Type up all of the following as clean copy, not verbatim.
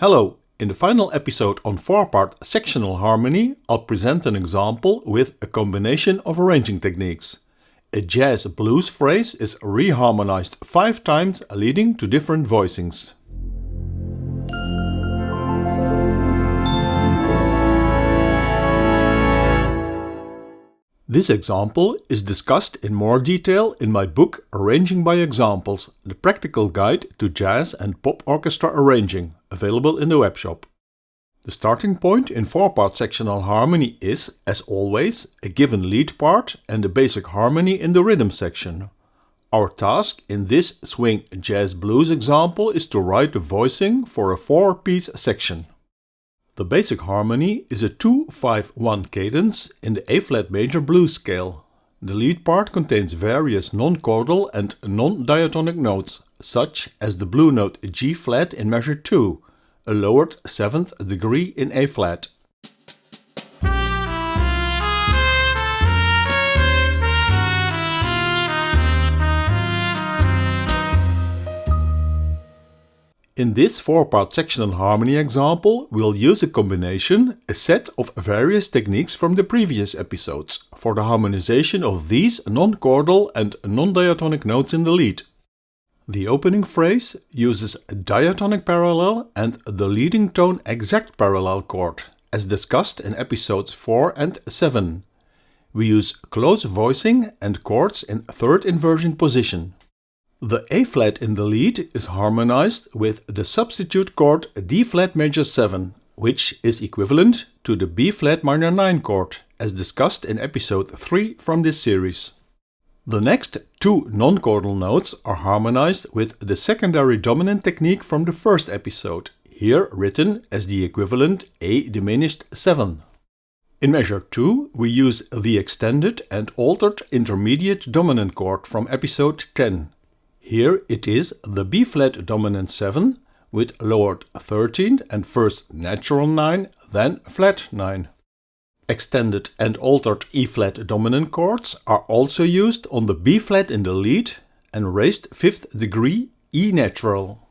Hello, in the final episode on 4-part sectional harmony, I'll present an example with a combination of arranging techniques. A jazz blues phrase is reharmonized 5 times, leading to different voicings. This example is discussed in more detail in my book Arranging by Examples, the practical guide to jazz and pop orchestra arranging, available in the webshop. The starting point in 4-part sectional harmony is, as always, a given lead part and a basic harmony in the rhythm section. Our task in this swing jazz blues example is to write the voicing for a 4-piece section. The basic harmony is a 2-5-1 cadence in the A-flat major blues scale. The lead part contains various non-chordal and non-diatonic notes, such as the blue note G-flat in measure 2, a lowered 7th degree in A-flat. In this 4-part sectional harmony example, we'll use a combination, a set of various techniques from the previous episodes, for the harmonization of these non-chordal and non-diatonic notes in the lead. The opening phrase uses a diatonic parallel and the leading tone exact parallel chord, as discussed in episodes 4 and 7. We use close voicing and chords in third inversion position. The A-flat in the lead is harmonized with the substitute chord D-flat major 7, which is equivalent to the B-flat minor 9 chord, as discussed in episode 3 from this series. The next 2 non-chordal notes are harmonized with the secondary dominant technique from the first episode, here written as the equivalent A diminished 7. In measure 2, we use the extended and altered intermediate dominant chord from episode 10. Here it is the B-flat dominant 7 with lowered 13th and first natural 9, then flat 9. Extended and altered E-flat dominant chords are also used on the B-flat in the lead and raised 5th degree E natural.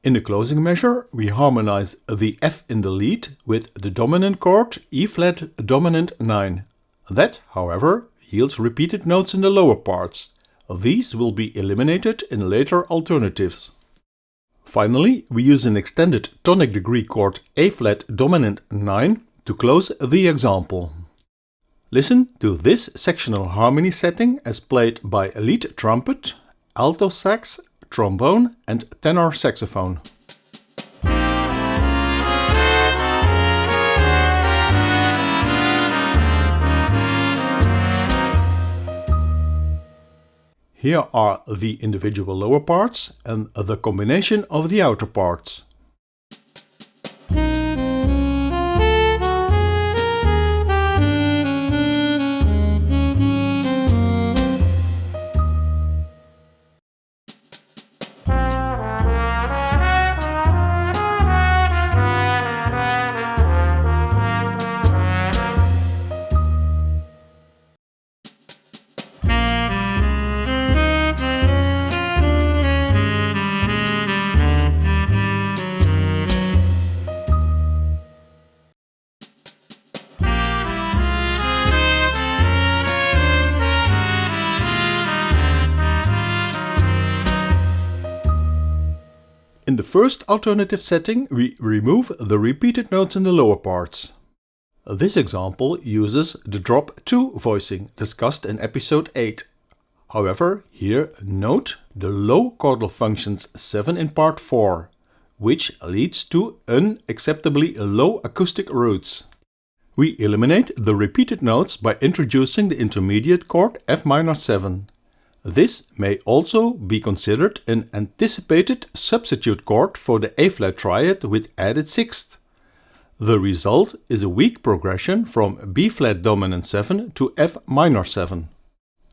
In the closing measure, we harmonize the F in the lead with the dominant chord E-flat dominant 9. That, however, yields repeated notes in the lower parts. These will be eliminated in later alternatives. Finally, we use an extended tonic degree chord A-flat dominant 9 to close the example. Listen to this sectional harmony setting as played by lead trumpet, alto sax, trombone and tenor saxophone. Here are the individual lower parts and the combination of the outer parts. In the first alternative setting, we remove the repeated notes in the lower parts. This example uses the drop 2 voicing discussed in episode 8. However, here note the low chordal functions 7 in part 4, which leads to unacceptably low acoustic roots. We eliminate the repeated notes by introducing the intermediate chord F minor 7. This may also be considered an anticipated substitute chord for the A-flat triad with added 6th. The result is a weak progression from B-flat dominant 7 to F minor 7.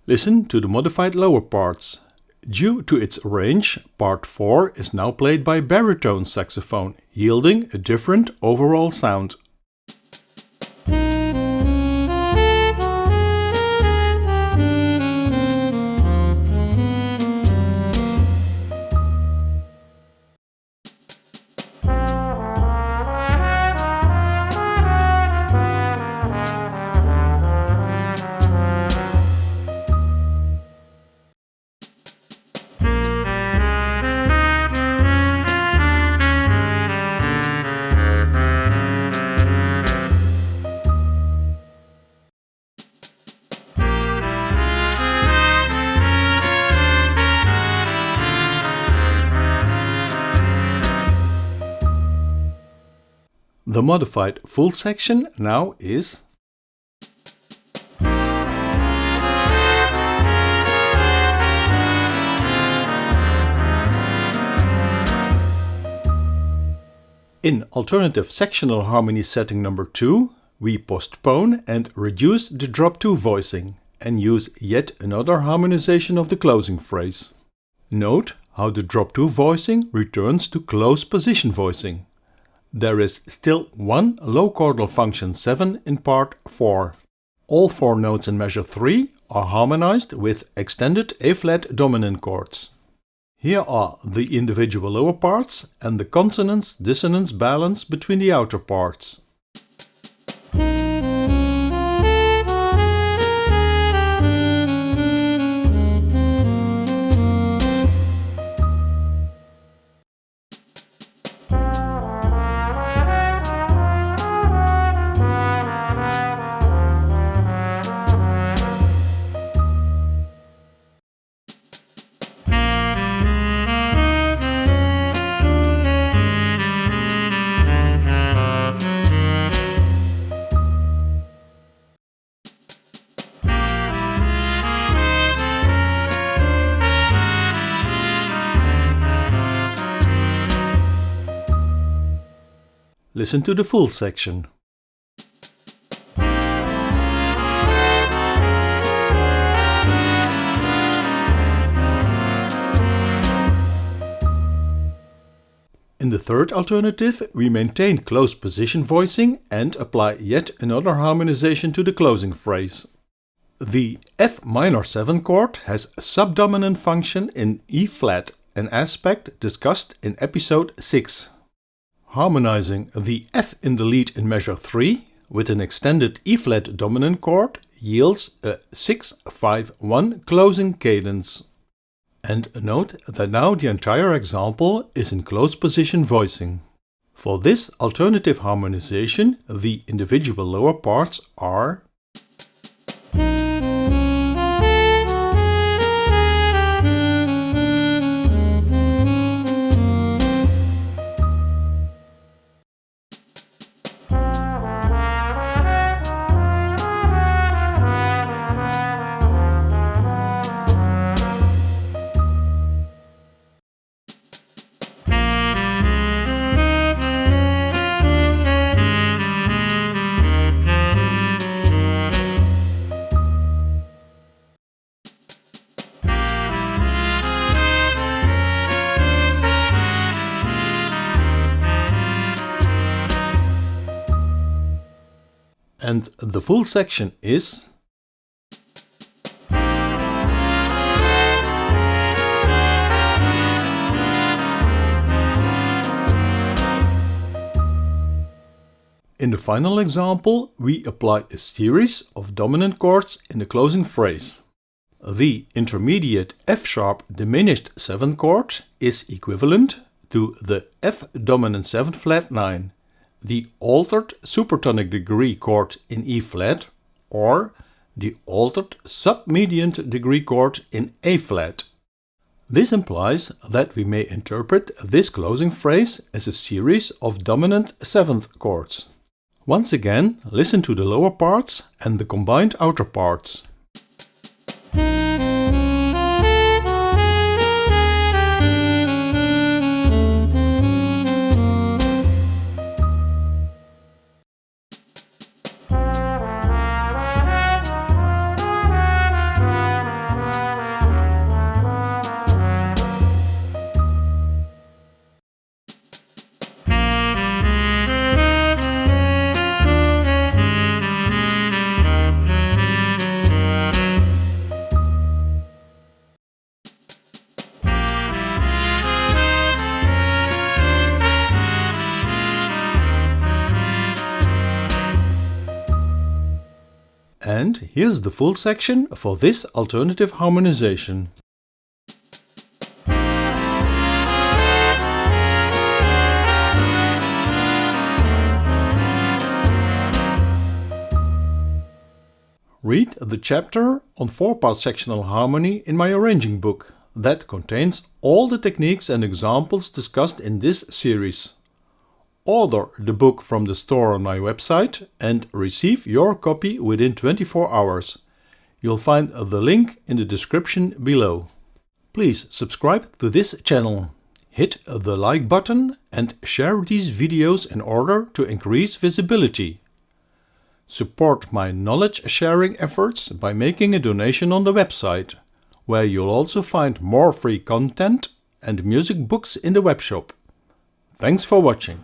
Listen to the modified lower parts. Due to its range, part 4 is now played by baritone saxophone, yielding a different overall sound. The modified full section now is in alternative sectional harmony setting number 2, we postpone and reduce the drop 2 voicing and use yet another harmonization of the closing phrase. Note how the drop 2 voicing returns to close position voicing. There is still one low chordal function 7 in part 4. All 4 notes in measure 3 are harmonized with extended A-flat dominant chords. Here are the individual lower parts and the consonance-dissonance balance between the outer parts. Listen to the full section. In the third alternative, we maintain close position voicing and apply yet another harmonization to the closing phrase. The F minor 7 chord has a subdominant function in E flat, an aspect discussed in episode 6. Harmonizing the F in the lead in measure 3 with an extended E-flat dominant chord yields a 6-5-1 closing cadence. And note that now the entire example is in close position voicing. For this alternative harmonization, the individual lower parts are and the full section is in the final example, we apply a series of dominant chords in the closing phrase. The intermediate F-sharp diminished 7 chord is equivalent to the F dominant 7 flat 9. The altered supertonic degree chord in E flat or the altered submediant degree chord in A flat. This implies that we may interpret this closing phrase as a series of dominant 7th chords. Once again, listen to the lower parts and the combined outer parts. And here's the full section for this alternative harmonization. Read the chapter on 4-part sectional harmony in my arranging book that contains all the techniques and examples discussed in this series. Order the book from the store on my website and receive your copy within 24 hours. You'll find the link in the description below. Please subscribe to this channel. Hit the like button and share these videos in order to increase visibility. Support my knowledge sharing efforts by making a donation on the website, where you'll also find more free content and music books in the webshop. Thanks for watching.